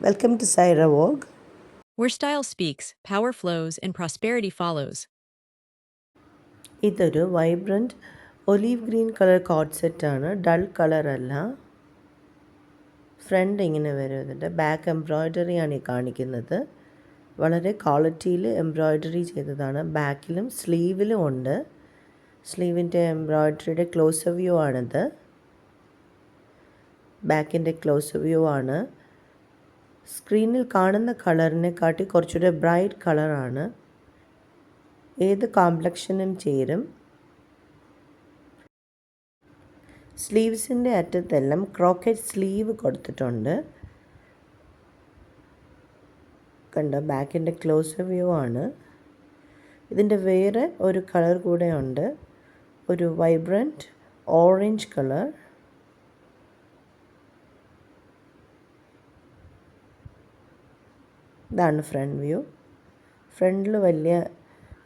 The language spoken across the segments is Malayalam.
Welcome to Saira Vogue. Where style speaks, power flows, and prosperity follows. ഇതൊരു vibrant olive green colour code സെറ്റാണ്. ഡൾ കളറല്ല. ഫ്രണ്ട് ഇങ്ങനെ വരുന്നുണ്ട്. ബാക്ക് എംബ്രോയ്ഡറിയാണ് ഈ കാണിക്കുന്നത്. വളരെ ക്വാളിറ്റിയിൽ എംബ്രോയ്ഡറി ചെയ്തതാണ്. ബാക്കിലും സ്ലീവിലും ഉണ്ട്. സ്ലീവിൻ്റെ എംബ്രോയ്ഡറിയുടെ ക്ലോസ് വ്യൂ ആണിത്. ബാക്കിൻ്റെ ക്ലോസ് വ്യൂ ആണ്. സ്ക്രീനിൽ കാണുന്ന കളറിനെക്കാട്ടി കുറച്ചുകൂടെ ബ്രൈറ്റ് കളറാണ്. ഏത് കോംപ്ലക്ഷനും ചേരും. സ്ലീവ്സിൻ്റെ അറ്റത്തെല്ലാം ക്രോക്കറ്റ് സ്ലീവ് കൊടുത്തിട്ടുണ്ട്. കണ്ടോ, ബാക്കിൻ്റെ ക്ലോസ് വ്യൂ ആണ്. ഇതിൻ്റെ വേറെ ഒരു കളർ കൂടെ ഉണ്ട്, ഒരു വൈബ്രൻറ്റ് ഓറഞ്ച് കളർ. ഇതാണ് ഫ്രണ്ട് വ്യൂ. ഫ്രണ്ടിൽ വലിയ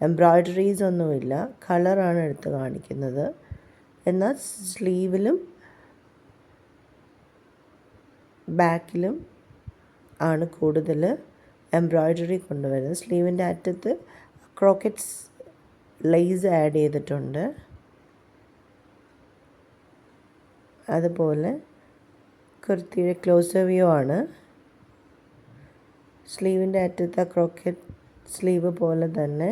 എംബ്രോയ്ഡറീസ് ഒന്നുമില്ല, കളറാണ് എടുത്ത് കാണിക്കുന്നത്. എന്നാൽ സ്ലീവിലും ബാക്കിലും ആണ് കൂടുതൽ എംബ്രോയ്ഡറി കൊണ്ടുവരുന്നത്. സ്ലീവിൻ്റെ അറ്റത്ത് ക്രോക്കറ്റ്സ് ലേസ് ആഡ് ചെയ്തിട്ടുണ്ട്. അതുപോലെ കുർത്തിയുടെ ക്ലോസ് വ്യൂ ആണ്. സ്ലീവിൻ്റെ അറ്റത്ത് ക്രോക്കറ്റ് സ്ലീവ് പോലെ തന്നെ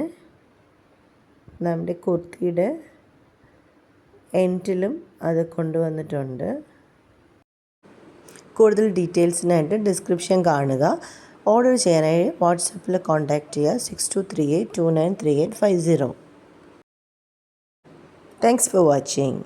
നമ്മുടെ കുർത്തിയുടെ എൻഡിലും അത് കൊണ്ടുവന്നിട്ടുണ്ട്. കൂടുതൽ ഡീറ്റെയിൽസിനായിട്ട് ഡിസ്ക്രിപ്ഷൻ കാണുക. ഓർഡർ ചെയ്യാനായി വാട്സാപ്പിൽ കോൺടാക്റ്റ് ചെയ്യുക 6238293850. Thanks for watching.